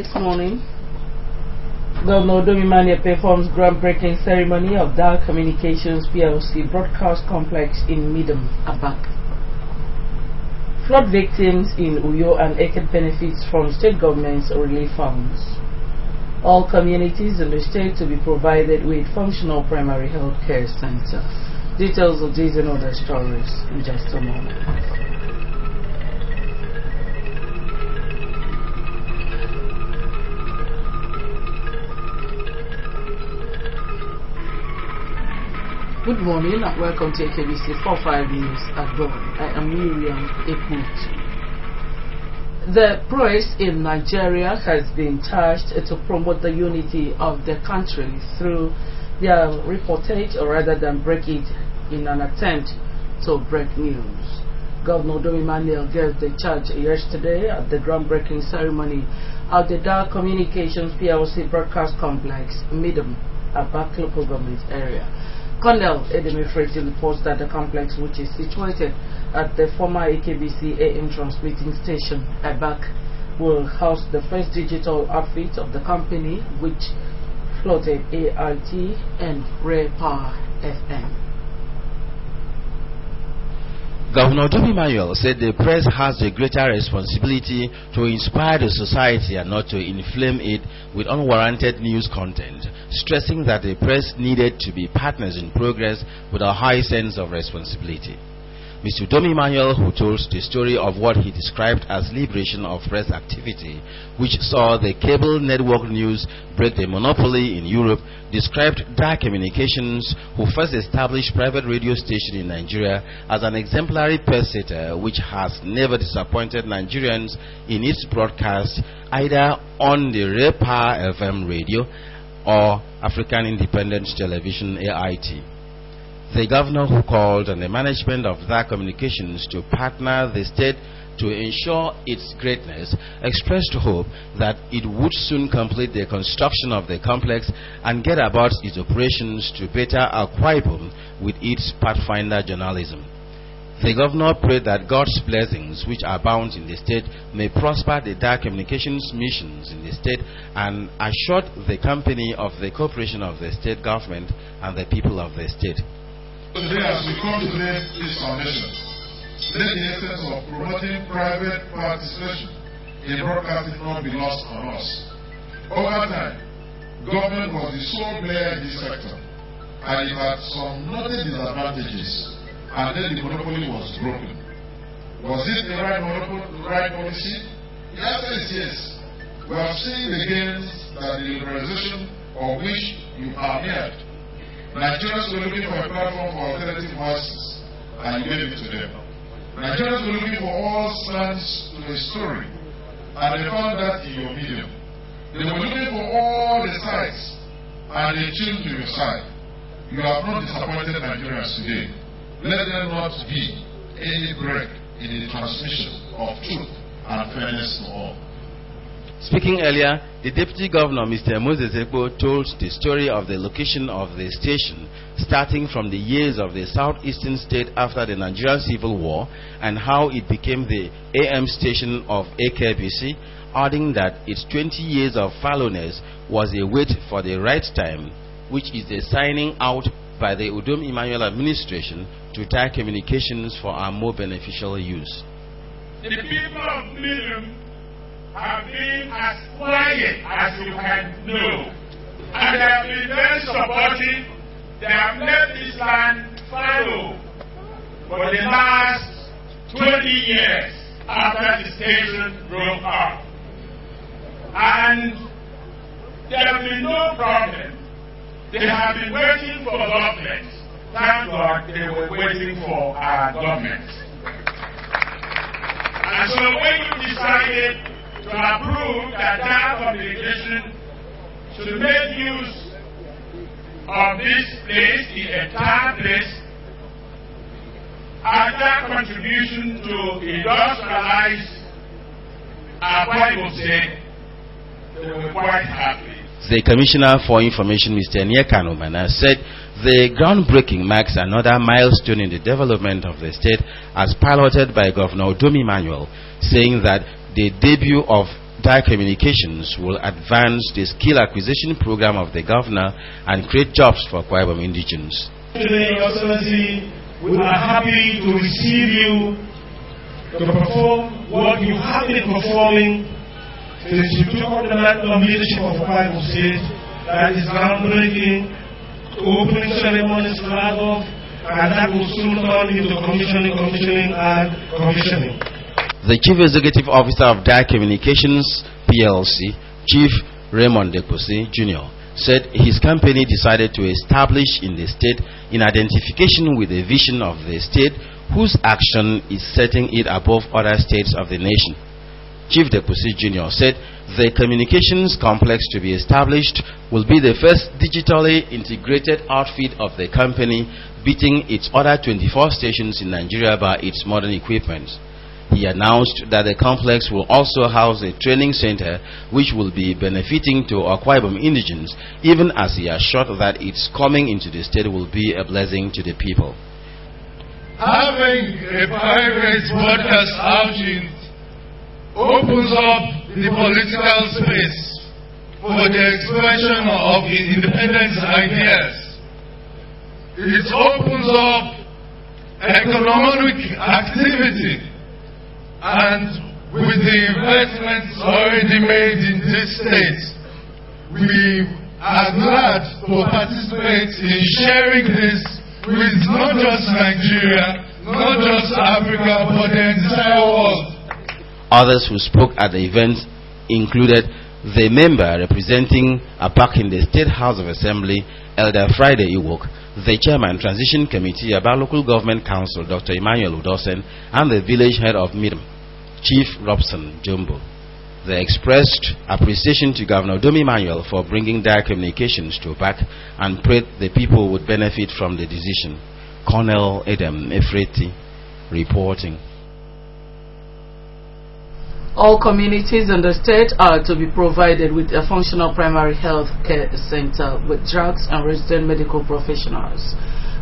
this morning, Governor Udom Emmanuel performs groundbreaking ceremony of Dar Communications PLC broadcast complex in Midam, Abak. Flood victims in Uyo and Eket benefits from state government's relief funds. All communities in the state to be provided with functional primary health care center. Details of these and other stories in just a moment. Good morning and welcome to KBC 45 News at dawn. I am Miriam Ekut. The press in Nigeria has been charged to promote the unity of the country through their reportage rather than break it in an attempt to break news. Governor Udom Emmanuel gave the charge yesterday at the groundbreaking ceremony at the Dar Communications PLC broadcast complex, Midam, Abak local government area. Colonel Edemefreti reports that the complex, which is situated at the former AKBC AM transmitting station, Abak, will house the first digital outfit of the company, which floated AIT and Rare Power FM. Governor Udom Emmanuel said the press has a greater responsibility to inspire the society and not to inflame it with unwarranted news content, stressing that the press needed to be partners in progress with a high sense of responsibility. Mr. Udom Emmanuel, who told the story of what he described as liberation of press activity, which saw the cable network news break the monopoly in Europe, described Dar Communications, who first established private radio station in Nigeria, as an exemplary pursetter which has never disappointed Nigerians in its broadcast, either on the Rare Power FM radio or African Independent Television AIT. The governor, who called on the management of Dar Communications to partner the state to ensure its greatness, expressed hope that it would soon complete the construction of the complex and get about its operations to better acquire with its pathfinder journalism. The governor prayed that God's blessings, which abound in the state, may prosper the Dar Communications missions in the state, and assured the company of the cooperation of the state government and the people of the state. Today, as we come to name this foundation, let the essence of promoting private participation in broadcasting not be lost on us. Over time, government was the sole player in this sector, and it had some noted disadvantages, and then the monopoly was broken. Was it the right policy? The answer is yes. We have seen the gains that the liberalization of which you are here. Nigerians were looking for a platform for alternative voices, and you gave it to them. Nigerians were looking for all slants to a story, and they found that in your medium. They were looking for all the sides, and they tuned to your side. You have not disappointed Nigerians today. Let there not be any break in the transmission of truth and fairness to all. Speaking earlier, the Deputy Governor, Mr. Moses Ekpo, told the story of the location of the station, starting from the years of the southeastern state after the Nigerian Civil War and how it became the AM station of AKBC, adding that its 20 years of fallowness was a wait for the right time, which is the signing out by the Udom Emmanuel administration to Dar Communications for our more beneficial use. The people of Midam have been as quiet as you can know, and they have been very supportive. They have let this land fallow for the last 20 years after the station broke up, and there have been no problem. They have been waiting for government. Thank God they were waiting for our government. And so when you decided to approve that Dar Communication should make use of this place, the entire place, as their contribution to industrialize Akwa Ibom State, they were quite happy. The Commissioner for Information, Mr. Nneka Nomana, said the groundbreaking marks another milestone in the development of the state as piloted by Governor Udom Emmanuel, saying that the debut of Dai Communications will advance the skill acquisition program of the governor and create jobs for Akwa Ibom indigenes. Today, Your Excellency, we are happy to receive you to perform what you have been performing since you took on the mantle of leadership of Akwa Ibom State, that is groundbreaking, opening ceremonies, flag off, and that will soon turn into commissioning, and commissioning. The Chief Executive Officer of Dai Communications PLC, Chief Raymond Dekposi Jr., said his company decided to establish in the state in identification with the vision of the state whose action is setting it above other states of the nation. Chief Dekposi Jr. said the communications complex to be established will be the first digitally integrated outfit of the company, beating its other 24 stations in Nigeria by its modern equipment. He announced that the complex will also house a training center which will be benefiting to Akwa Ibom indigenes, even as he assured that its coming into the state will be a blessing to the people. Having a private broadcast outfit opens up the political space for the expression of independent ideas. It opens up economic activity. And with the investments already made in this state, we are glad to participate in sharing this with not just Nigeria, not just Africa, but the entire world. Others who spoke at the event included the member representing APAC in the State House of Assembly, Elder Friday Iwok, the Chairman Transition Committee about Local Government Council, Dr. Emmanuel Udosen, and the village head of Midam, Chief Robson Jumbo. They expressed appreciation to Governor Domi Emmanuel for bringing Dai Communications to back and prayed the people would benefit from the decision. Colonel Adam Efreti reporting. All communities in the state are to be provided with a functional primary health care center with drugs and resident medical professionals.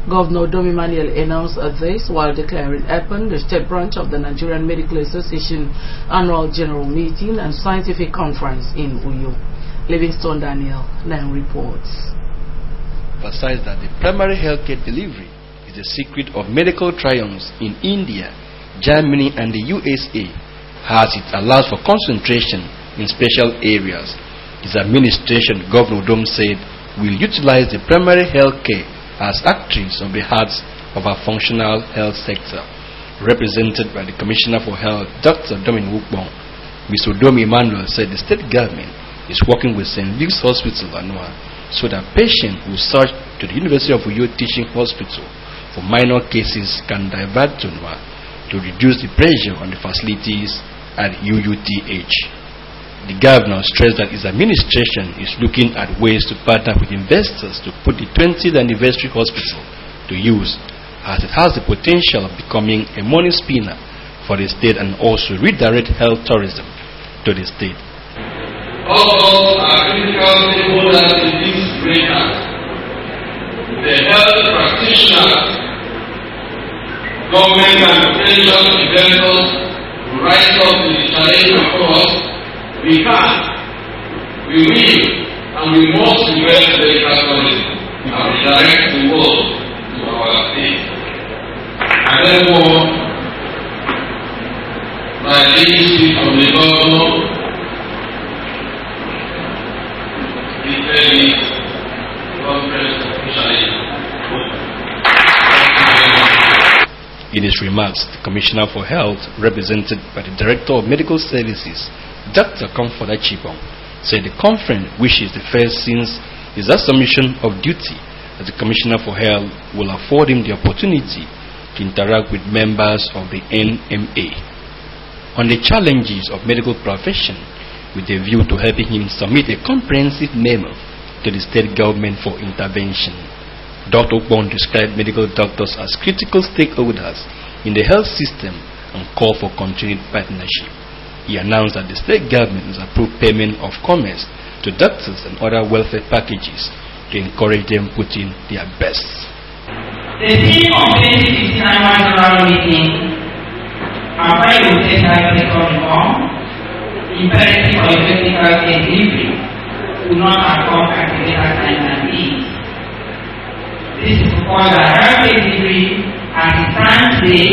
Governor Domi Emmanuel announced this while declaring open the state branch of the Nigerian Medical Association annual general meeting and scientific conference in Uyo. Livingstone Daniel now reports. Besides that, the primary healthcare delivery is the secret of medical triumphs in India, Germany, and the USA, as it allows for concentration in special areas. His administration, Governor Dom said, will utilize the primary healthcare as actress on behalf of our functional health sector, represented by the Commissioner for Health, Dr. Domin Wukbong. Mr. Domi Emmanuel said the state government is working with St. Luke's Hospital, Anua, so that patients who search to the University of Uyo Teaching Hospital for minor cases can divert to Anua to reduce the pressure on the facilities at UUTH. The governor stressed that his administration is looking at ways to partner with investors to put the 20th anniversary hospital to use, as it has the potential of becoming a money spinner for the state and also redirect health tourism to the state. All are critical stakeholders in this breakout. The health practitioners, government and potential investors who rise up to the challenge of us. We can, we will, and we must invest medical tourism and redirect the world to our state. And therefore, by the leadership of the governor, this very conference officially open. In his remarks, the Commissioner for Health, represented by the Director of Medical Services, Dr. Comfort Achibong, said the conference, which is the first since his assumption of duty as the Commissioner for Health, will afford him the opportunity to interact with members of the NMA on the challenges of medical profession, with a view to helping him submit a comprehensive memo to the state government for intervention. Dr. Okbon described medical doctors as critical stakeholders in the health system and called for continued partnership. He announced that the state government has approved payment of commerce to doctors and other welfare packages to encourage them put in their best. The theme of this 15th annual general meeting, Akwa Ibom State Health Sector Reform, imperative for effective healthcare delivery will not have come at a later time than this. This is because that healthcare delivery as it stands today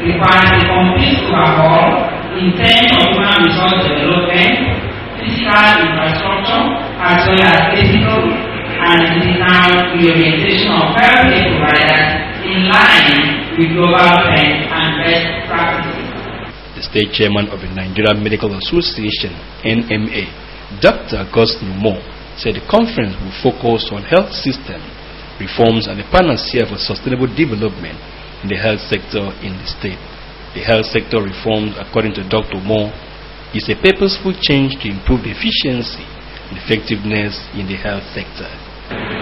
requires a complete overhaul in terms of human resource development, physical infrastructure, as well as ethical and digital reorientation of healthcare providers in line with global trends and best practices. The state chairman of the Nigerian Medical Association, NMA, Dr. Augustine Moore, said the conference will focus on health system reforms and the panacea for sustainable development in the health sector in the state. The health sector reforms, according to Dr. Moore, is a purposeful change to improve the efficiency and effectiveness in the health sector.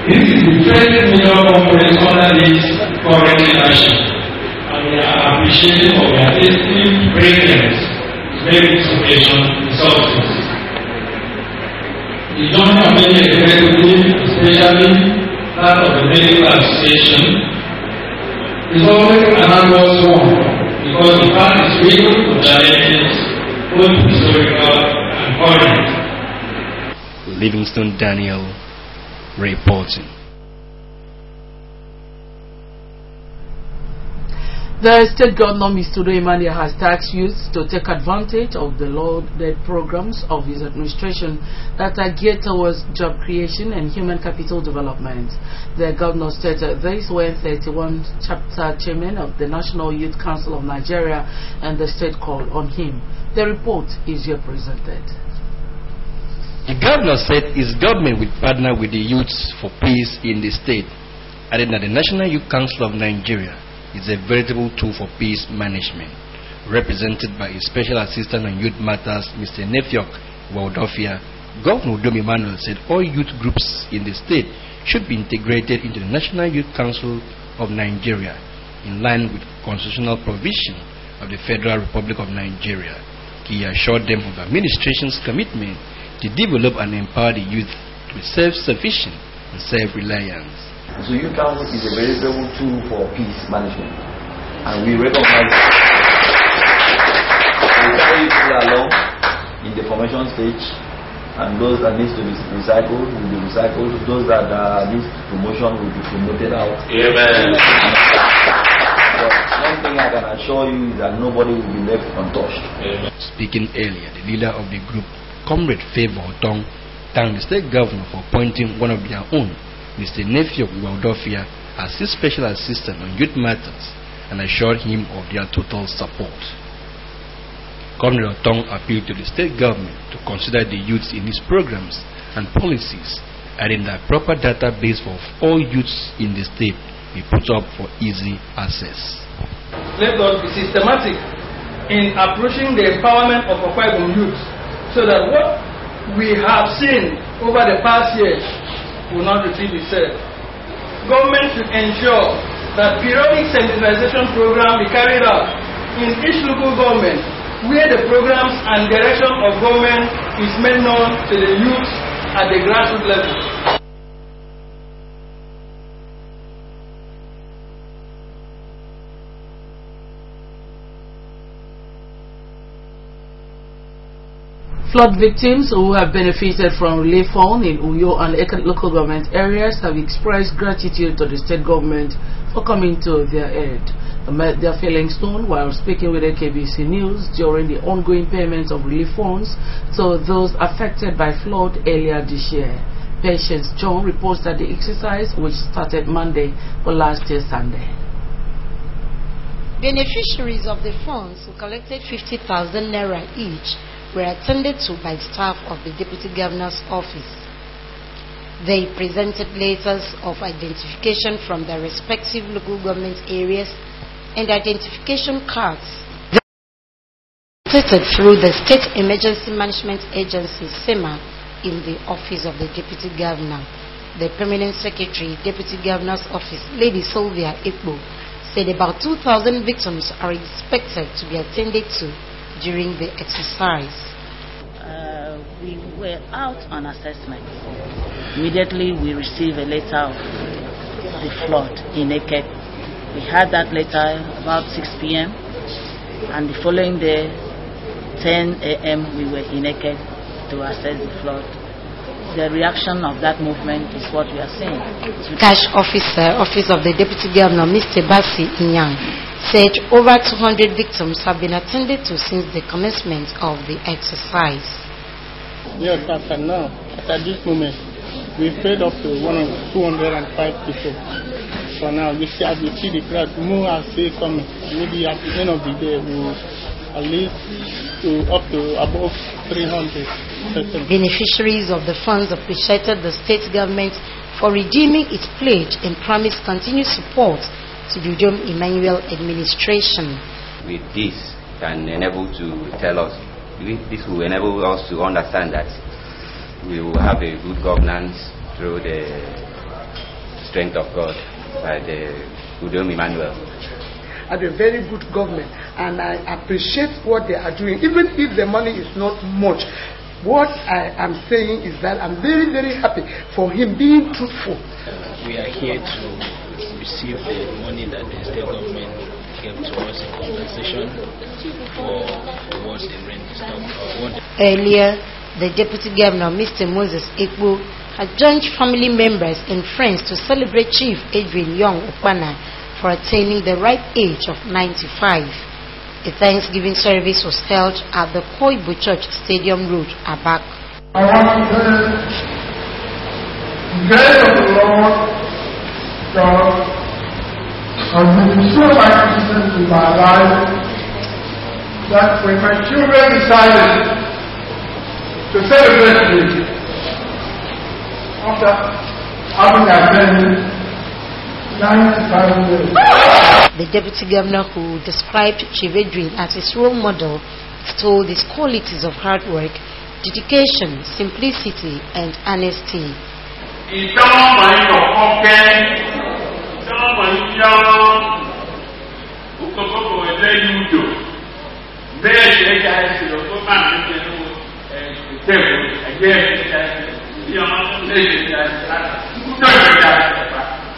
This is the first major conference under this current leadership, and we are appreciative of their esteemed presence to make this occasion success. The journey of many executives, especially that of the Medical Association, is always an arduous one because the path is riddled with challenges, both historical and current. Livingstone Daniel reporting. The state governor, Mr. Emmanuel, has tasked youth to take advantage of the law-led programs of his administration that are geared towards job creation and human capital development. The governor stated this when 31 chapter chairman of the National Youth Council of Nigeria and the state called on him. The report is here presented. The governor said his government will partner with the youths for peace in the state, adding that the National Youth Council of Nigeria is a veritable tool for peace management. Represented by a Special Assistant on Youth Matters, Mr. Nethiok Waldofia, Governor Udom Emmanuel said all youth groups in the state should be integrated into the National Youth Council of Nigeria in line with constitutional provision of the Federal Republic of Nigeria. He assured them of the administration's commitment to develop and empower the youth to be self-sufficient and self-reliance. So Youth Council is a veritable tool for peace management, and we recognize we carry people along in the formation stage, and those that need to be recycled will be recycled, those that need promotion will be promoted out. Amen. But one thing I can assure you is that nobody will be left untouched. Amen. Speaking earlier, the leader of the group, Comrade Favor Otong, thanked the state governor for appointing one of their own, Mr. Nethiok Waldofia, as his Special Assistant on Youth Matters and assured him of their total support. Comrade Otong appealed to the state government to consider the youths in its programs and policies, adding that proper database for all youths in the state be put up for easy access. Let us be systematic in approaching the empowerment of Akwa Ibom youth so that what we have seen over the past years will not repeat itself. Government should ensure that periodic sensitization program be carried out in each local government where the programs and direction of government is made known to the youth at the grassroots level. Flood victims who have benefited from relief fund in Uyo and Eket local government areas have expressed gratitude to the state government for coming to their aid. They made their feelings known while speaking with KBC News during the ongoing payment of relief funds to those affected by flood earlier this year. Patience John reports that the exercise, which started Monday, will last till Sunday. Beneficiaries of the funds who collected 50,000 naira each were attended to by staff of the Deputy Governor's office. They presented letters of identification from their respective local government areas and identification cards dated through the State Emergency Management Agency, SEMA, in the office of the Deputy Governor. The Permanent Secretary, Deputy Governor's Office, Lady Sylvia Ekbo, said about 2,000 victims are expected to be attended to during the exercise. We were out on assessment. Immediately we received a letter of the flood in Eket. We had that letter about 6 p.m. and the following day 10 a.m. we were in Eke to assess the flood. The reaction of that movement is what we are seeing. Cash officer, Office of the Deputy Governor, Mr. Basi Inyang, said over 200 victims have been attended to since the commencement of the exercise. Yes, after now, at this moment, we've paid up to 205 people. For now, we see, as we see the crowd, more are still coming. Maybe at the end of the day, we will at least up to above 300. Beneficiaries of the funds appreciated the state government for redeeming its pledge and promised continued support to the Udom Emmanuel administration. With this, can enable to tell us, this will enable us to understand that we will have a good governance through the strength of God by the Udom Emmanuel. Have a very good government, and I appreciate what they are doing, even if the money is not much. What I am saying is that I'm very, very happy for him being truthful. We are here to receive the money that the state government gave to us in compensation for what the rent stopped. Earlier, the Deputy Governor, Mr. Moses Ekpo, had joined family members and friends to celebrate Chief Adrian Young Okpana for attaining the ripe age of 95. A Thanksgiving service was held at the Koibu Church Stadium Road, Abak. I want to say, the grace of the Lord God has been so magnificent in my life that when my children decided to celebrate me after having attended 95 years. The Deputy Governor, who described Chief Adrian as his role model, extolled his qualities of hard work, dedication, simplicity, and honesty.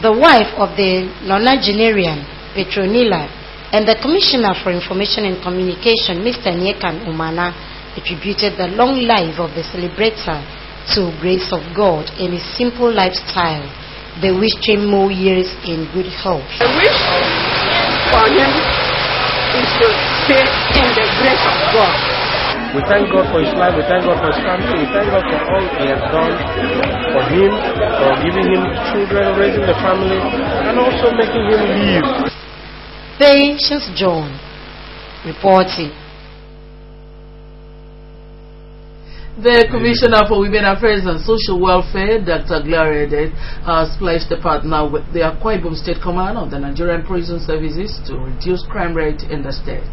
The wife of the nonagenarian, Petronila, and the Commissioner for Information and Communication, Mr. Nyekan Umana, attributed the long life of the celebrator to grace of God and his simple lifestyle. They wished him more years in good health. I wish for him to stay in the grace of God. We thank God for his life, we thank God for his family, we thank God for all he has done for him, for giving him children, raising the family, and also making him live. Patience John reporting. The Commissioner for Women Affairs and Social Welfare, Dr. Gloria Edet, has pledged to partner with the Akwa Ibom State Command of the Nigerian Prison Services to reduce crime rate in the state.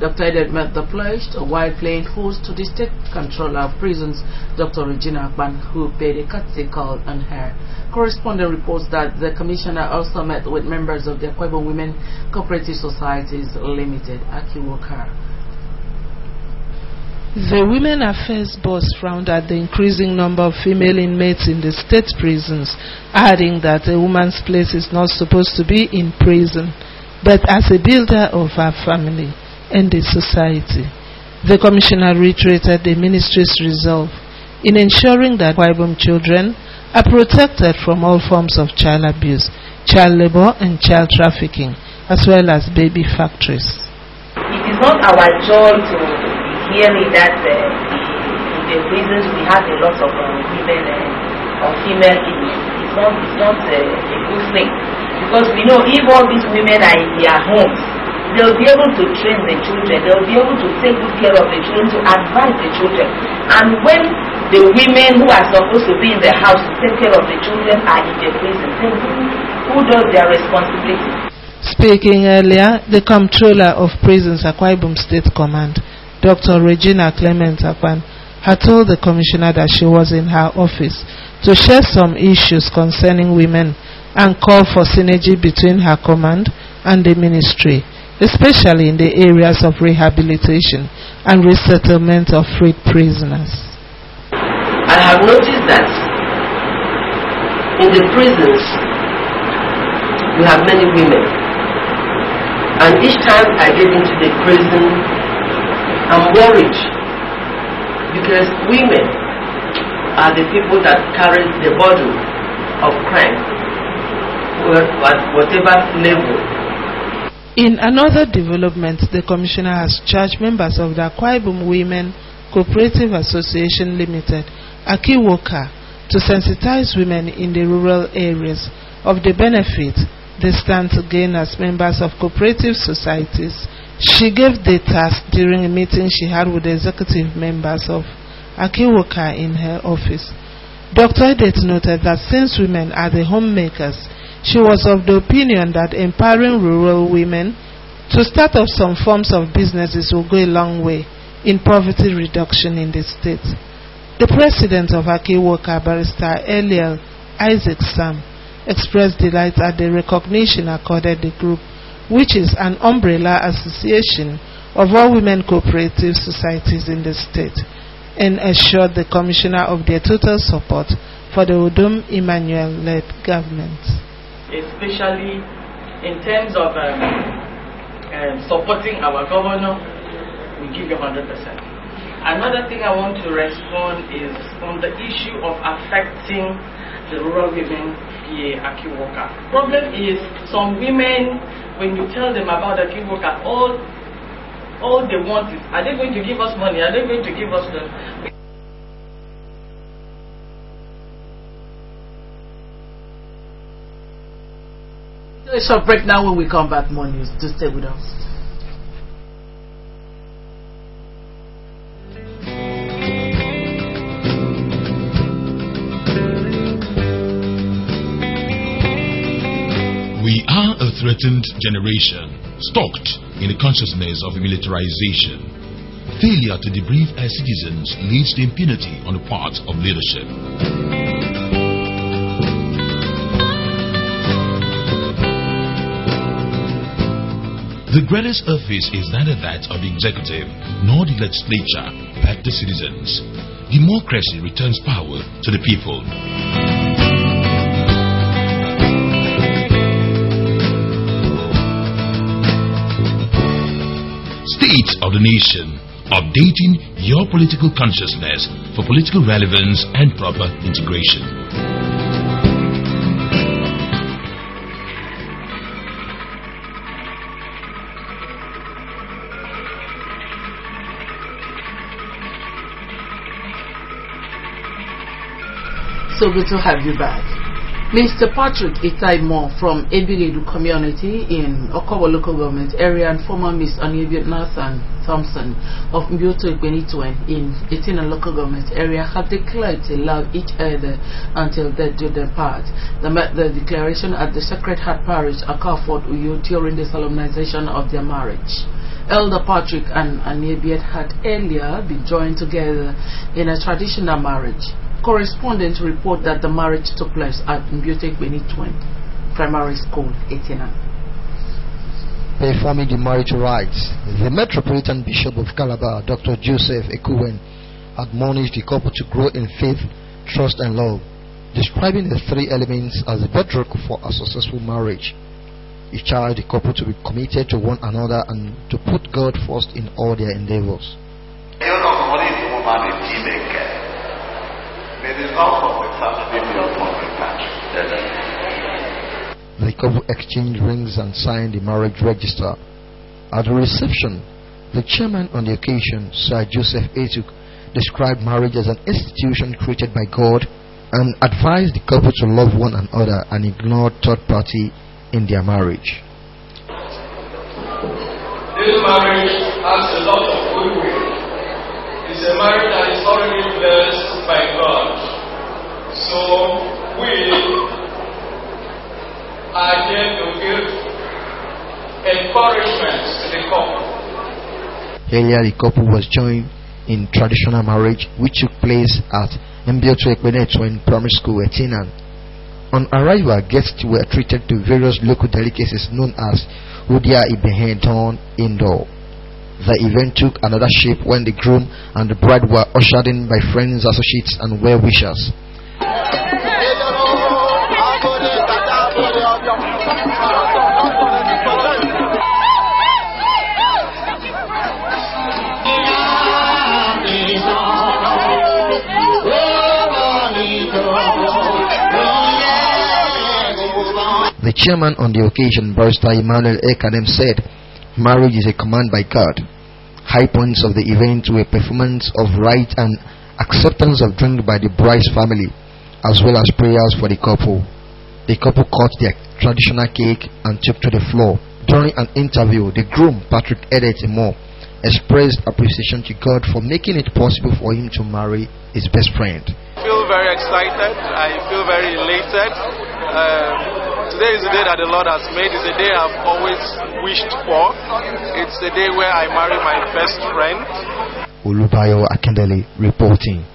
Dr. Edet met the pledge while playing host to the State Controller of Prisons, Dr. Regina Akpan, who paid a courtesy call on her. Correspondent reports that the Commissioner also met with members of the Akwa Ibom Women Cooperative Societies Limited, Akiwokar. The Women Affairs boss frowned at the increasing number of female inmates in the state prisons, adding that a woman's place is not supposed to be in prison, but as a builder of her family and the society. The Commissioner reiterated the Ministry's resolve in ensuring that Akwa Ibom children are protected from all forms of child abuse, child labor and child trafficking, as well as baby factories. It is not our joy to hearing that in the prisons we have a lot of women or female inmates. It's not a good thing, because we know if all these women are in their homes, they'll be able to train the children, they'll be able to take good care of the children, to advise the children. And when the women who are supposed to be in the house to take care of the children are in the prison, then who does their responsibility? Speaking earlier, the Comptroller of Prisons, Akwa Ibom State Command, Dr. Regina Clement Akpan, had told the Commissioner that she was in her office to share some issues concerning women and call for synergy between her command and the ministry, especially in the areas of rehabilitation and resettlement of freed prisoners. I have noticed that in the prisons we have many women, and each time I get into the prison I'm worried because women are the people that carry the burden of crime at whatever level. In another development, the Commissioner has charged members of the Akwa Ibom Women Cooperative Association Limited, Akiwoka, to sensitize women in the rural areas of the benefits they stand to gain as members of cooperative societies. She gave the task during a meeting she had with the executive members of Akiwoka in her office. Dr. Edet noted that since women are the homemakers, she was of the opinion that empowering rural women to start up some forms of businesses will go a long way in poverty reduction in the state. The president of Akiwoka, Barrister Eliel Isaac Sam, expressed delight at the recognition accorded the group, which is an umbrella association of all women cooperative societies in the state, and assured the commissioner of their total support for the Udom Emmanuel-led government. Especially in terms of supporting our governor, we give you 100%. Another thing I want to respond is on the issue of affecting the rural women here at Akiwoka. Problem is some women, when you tell them about Akiwoka, all they want is, are they going to give us money? Are they going to give us the... A short break now. When we come back, more news. Just stay with us. We are a threatened generation, stalked in the consciousness of militarization. Failure to debrief our citizens leads to impunity on the part of leadership. The greatest office is neither that of the executive nor the legislature, but the citizens. Democracy returns power to the people. State of the nation, updating your political consciousness for political relevance and proper integration. So good to have you back. Mr. Patrick Itaimo from Ebigedu community in Okobo local government area and former Miss Aniebia Nathan Thompson of Mbioto Benituen in Etina local government area have declared to love each other until death do them part. They made the declaration at the Sacred Heart Parish, Akaford, Uyo, during the solemnization of their marriage. Elder Patrick and Aniebia had earlier been joined together in a traditional marriage. Correspondents report that the marriage took place at Mbiotek Benituen Primary School, Etina. Performing the marital rites, the Metropolitan Bishop of Calabar, Dr. Joseph Ekuwen, admonished the couple to grow in faith, trust and love, describing the three elements as the bedrock for a successful marriage. He charged the couple to be committed to one another and to put God first in all their endeavors. The couple exchanged rings and signed the marriage register. At the reception, the chairman on the occasion, Sir Joseph Etuk, described marriage as an institution created by God and advised the couple to love one another and ignore third party in their marriage. This marriage has a lot of goodwill. It's a marriage that is already blessed by God. So we are here to give encouragement to the couple. Earlier, the couple was joined in traditional marriage which took place at Mbioto Benituen Primary School, Etina. On arrival, guests were treated to various local delicacies known as Udia Ibehenton Indoor. The event took another shape when the groom and the bride were ushered in by friends, associates and well-wishers. The chairman on the occasion, Barrister Emmanuel Ekadem, said, "Marriage is a command by God." High points of the event were performance of rite and acceptance of drink by the bride's family, as well as prayers for the couple. The couple cut their traditional cake and took to the floor. During an interview, the groom, Patrick Edetimo, expressed appreciation to God for making it possible for him to marry his best friend. I feel very excited. I feel very elated. Today is the day that the Lord has made. It's a day I've always wished for. It's the day where I marry my best friend. Olubayo Akindele reporting.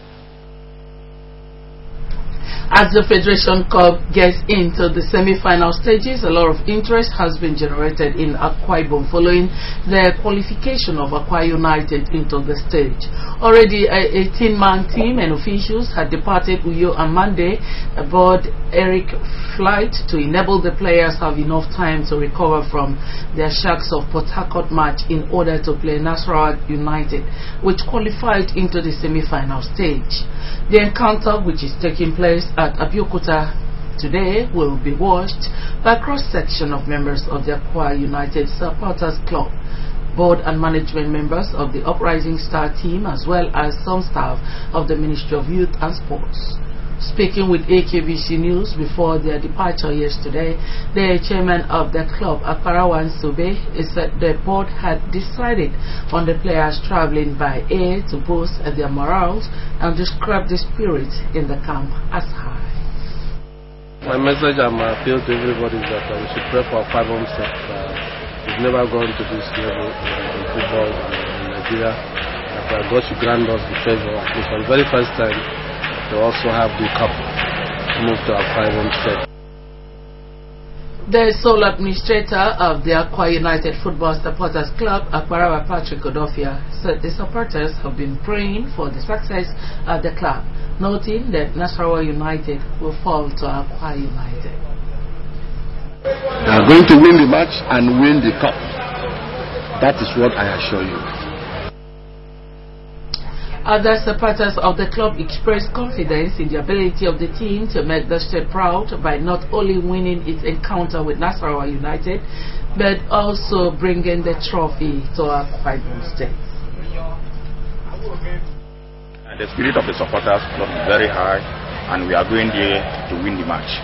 As the Federation Cup gets into the semi-final stages, a lot of interest has been generated in Akwa Ibom following the qualification of Akwa United into the stage. Already a 18-man team and officials had departed Uyo on Monday aboard Eric flight to enable the players have enough time to recover from their Sharks of Port Harcourt match in order to play Nasarawa United, which qualified into the semi-final stage. The encounter, which is taking place at Abeokuta today, will be watched by a cross-section of members of the Akwa United Supporters Club, board and management members of the Uprising Star team, as well as some staff of the Ministry of Youth and Sports. Speaking with AKBC News before their departure yesterday, the chairman of the club, Akparawan Sube, said the board had decided on the players traveling by air to boost their morals and described the spirit in the camp as high. My message and my appeal to everybody is that we should pray for Akwa Ibom sake. We've never gone to this level in football in Nigeria. That God should grant us the favor, at least for the very first time, to also have the cup move to Akwa Ibom state. The sole administrator of the Akwa United Football Supporters Club, Akparawa Patrick Odofia, said the supporters have been praying for the success of the club, noting that Nasarawa United will fall to Akwa United. They are going to win the match and win the cup. That is what I assure you. Other supporters of the club expressed confidence in the ability of the team to make the state proud by not only winning its encounter with Nasarawa United, but also bringing the trophy to Akwa Ibom State. The spirit of the supporters club is very high, and we are going there to win the match.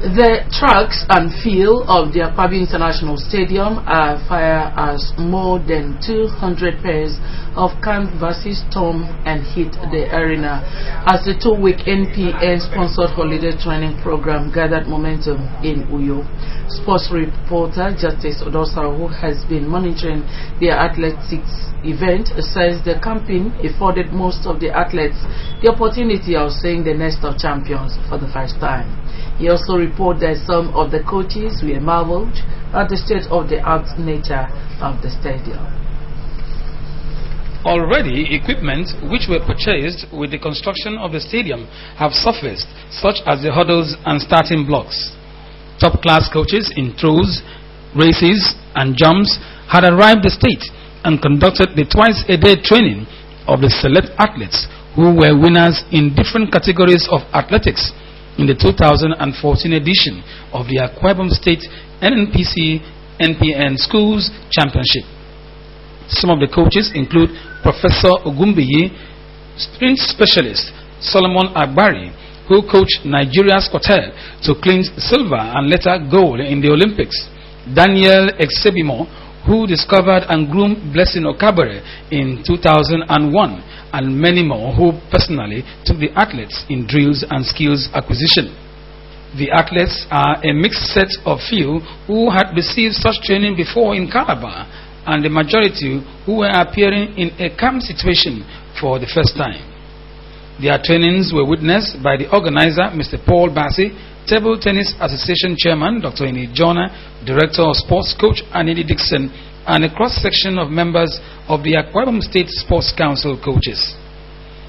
The tracks and field of the Akwa Ibom International Stadium are fire as more than 200 pairs of canvases storm and hit the arena as the 2-week NPN-sponsored holiday training program gathered momentum in Uyo. Sports reporter Justice Odosa, who has been monitoring the athletics event, says the campaign afforded most of the athletes the opportunity of seeing the nest of champions for the first time. He also reported that some of the coaches were marveled at the state-of-the-art nature of the stadium. Already, equipment which were purchased with the construction of the stadium have surfaced, such as the hurdles and starting blocks. Top-class coaches in throws, races, and jumps had arrived the state and conducted the twice-a-day training of the select athletes who were winners in different categories of athletics in the 2014 edition of the Akwa Ibom State NNPC NPN Schools Championship. Some of the coaches include Professor Ogumbiyi, sprint specialist Solomon Agbari, who coached Nigeria's quartet to clinch silver and later gold in the Olympics, Daniel Exebimo, who discovered and groomed Blessing Okabere in 2001, and many more who personally took the athletes in drills and skills acquisition. The athletes are a mixed set of few who had received such training before in Calabar, and the majority who were appearing in a camp situation for the first time. Their trainings were witnessed by the organizer, Mr. Paul Bassi, Table Tennis Association Chairman, Dr. Ini Jonah, Director of Sports Coach Anidi Dixon, and a cross-section of members of the Akwa Ibom State Sports Council coaches.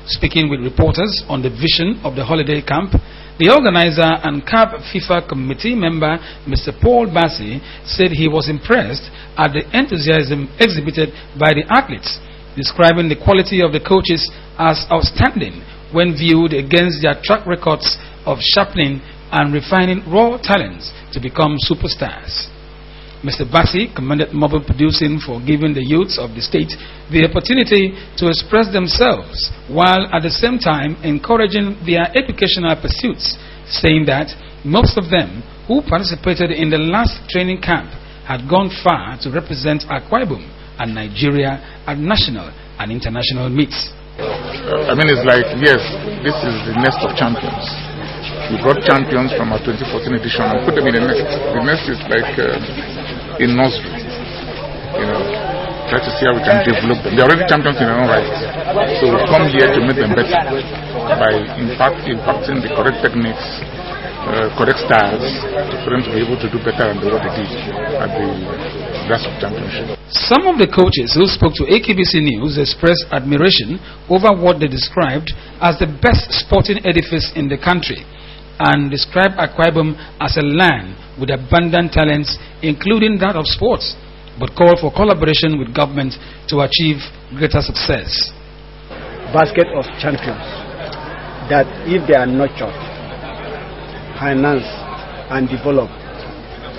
Speaking with reporters on the vision of the holiday camp, the organizer and CAF FIFA committee member, Mr. Paul Bassi, said he was impressed at the enthusiasm exhibited by the athletes, describing the quality of the coaches as outstanding, when viewed against their track records of sharpening and refining raw talents to become superstars. Mr. Bassi commended mobile producing for giving the youths of the state the opportunity to express themselves while at the same time encouraging their educational pursuits, saying that most of them who participated in the last training camp had gone far to represent Akwa Ibom and Nigeria at national and international meets. I mean, it's like, yes, this is the nest of champions. We brought champions from our 2014 edition and put them in the nest. The nest is like in nursery, try to see how we can develop them. They're already champions in their own right. So we come here to make them better by impacting the correct techniques, correct styles for them to be able to do better than what they did at the grassroots championship. Some of the coaches who spoke to AKBC News expressed admiration over what they described as the best sporting edifice in the country and described Akwa Ibom as a land with abundant talents, including that of sports, but called for collaboration with government to achieve greater success. Basket of champions that if they are nurtured, financed and developed,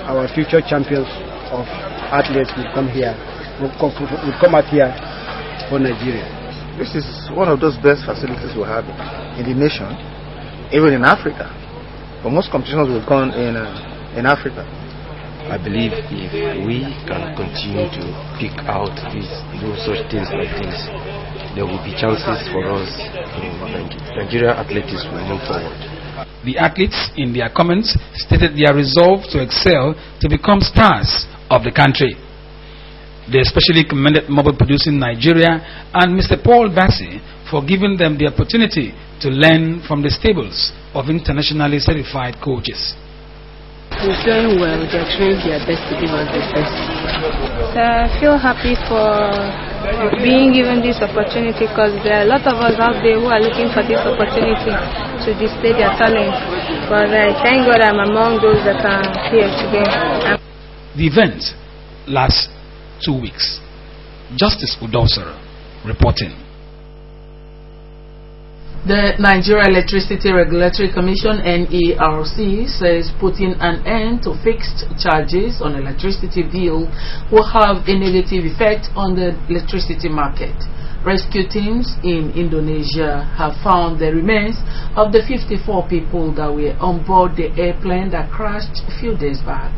our future champions of athletes will come out here for Nigeria. This is one of those best facilities we have in the nation, even in Africa. But most competitions will go on in Africa. I believe if we can continue to pick out do such things like this, there will be chances for us. Nigeria athletics will move forward. The athletes, in their comments, stated their resolve to excel to become stars of the country. They especially commended Mobile Producing Nigeria and Mr. Paul Bassi for giving them the opportunity to learn from the stables of internationally certified coaches. It's going well. They're trying their best to give us the best. So I feel happy for being given this opportunity because there are a lot of us out there who are looking for this opportunity to display their talent. But I thank God I'm among those that are here today. The event lasts 2 weeks. Justice Udosara reporting. The Nigeria Electricity Regulatory Commission (NERC) says putting an end to fixed charges on electricity bill will have a negative effect on the electricity market. Rescue teams in Indonesia have found the remains of the 54 people that were on board the airplane that crashed a few days back.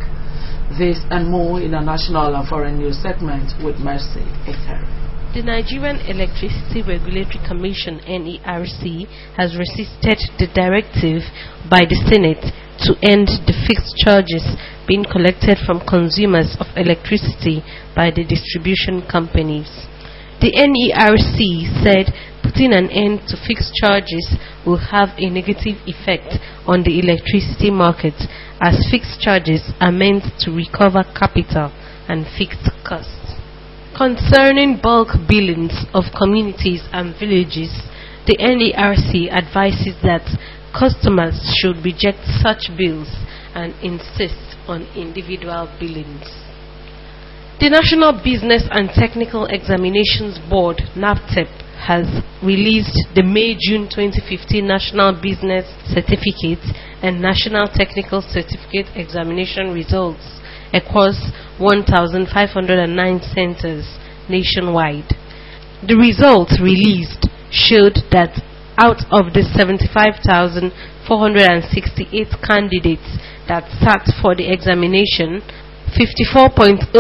This and more in a national and foreign news segment with Mercy Ekari. The Nigerian Electricity Regulatory Commission (NERC) has resisted the directive by the Senate to end the fixed charges being collected from consumers of electricity by the distribution companies. The NERC said putting an end to fixed charges will have a negative effect on the electricity market as fixed charges are meant to recover capital and fixed costs. Concerning bulk billings of communities and villages, the NERC advises that customers should reject such bills and insist on individual billings. The National Business and Technical Examinations Board (NABTEB) has released the May-June 2015 National Business Certificate and National Technical Certificate Examination results across 1,509 centers nationwide. The results released showed that out of the 75,468 candidates that sat for the examination, 54.09%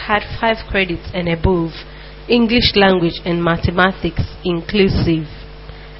had 5 credits and above, English language and mathematics inclusive.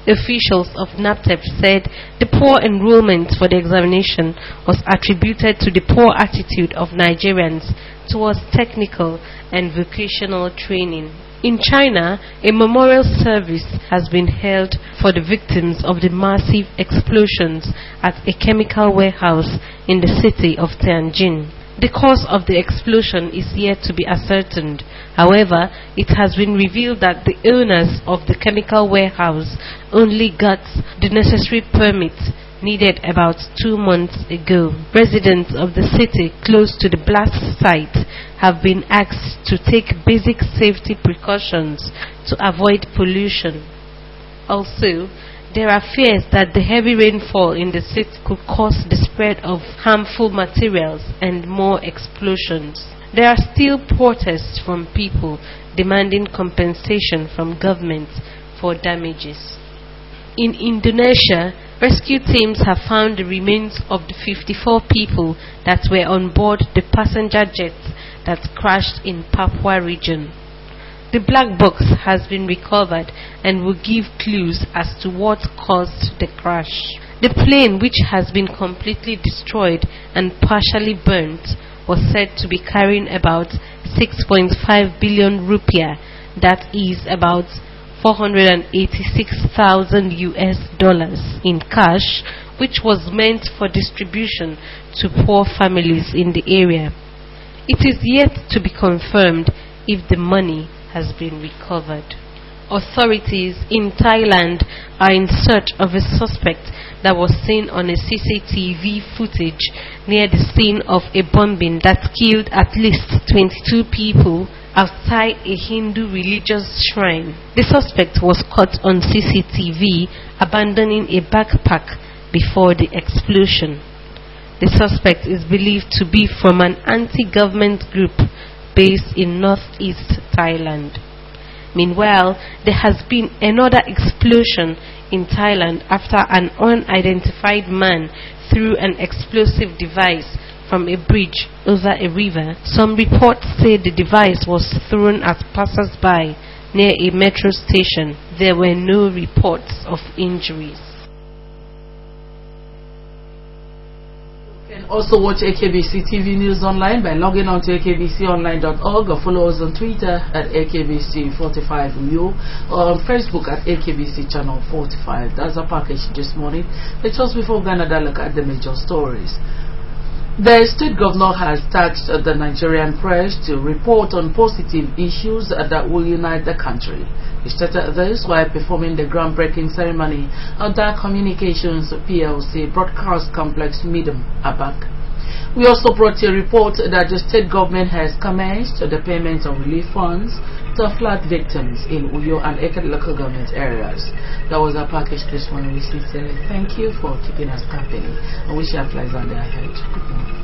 Officials of NABTEB said the poor enrollment for the examination was attributed to the poor attitude of Nigerians towards technical and vocational training. In China, a memorial service has been held for the victims of the massive explosions at a chemical warehouse in the city of Tianjin. The cause of the explosion is yet to be ascertained. However, it has been revealed that the owners of the chemical warehouse only got the necessary permits needed about 2 months ago. Residents of the city close to the blast site have been asked to take basic safety precautions to avoid pollution. Also, there are fears that the heavy rainfall in the state could cause the spread of harmful materials and more explosions. There are still protests from people demanding compensation from government for damages. In Indonesia, rescue teams have found the remains of the 54 people that were on board the passenger jet that crashed in Papua region. The black box has been recovered and will give clues as to what caused the crash. The plane, which has been completely destroyed and partially burnt, was said to be carrying about 6.5 billion rupiah, that is about $486,000 in cash, which was meant for distribution to poor families in the area. It is yet to be confirmed if the money has been recovered. Authorities in Thailand are in search of a suspect that was seen on a CCTV footage near the scene of a bombing that killed at least 22 people outside a Hindu religious shrine. The suspect was caught on CCTV abandoning a backpack before the explosion. The suspect is believed to be from an anti-government group based in northeast Thailand. Meanwhile, there has been another explosion in Thailand after an unidentified man threw an explosive device from a bridge over a river. Some reports say the device was thrown at passers-by near a metro station. There were no reports of injuries. You can also watch AKBC TV News online by logging on to akbconline.org or follow us on Twitter at AKBC45U or on Facebook at AKBC Channel 45. That's our package this morning. But just before we're going to look at the major stories. The state governor has tasked the Nigerian press to report on positive issues that will unite the country. He stated this while performing the groundbreaking ceremony at the Communications PLC Broadcast Complex Medium Abak. We also brought a report that the state government has commenced the payment of relief funds to flood victims in Uyo and Eket local government areas. That was our package this morning. We sincerely thank you for keeping us company. I wish you a pleasant day ahead. Good morning.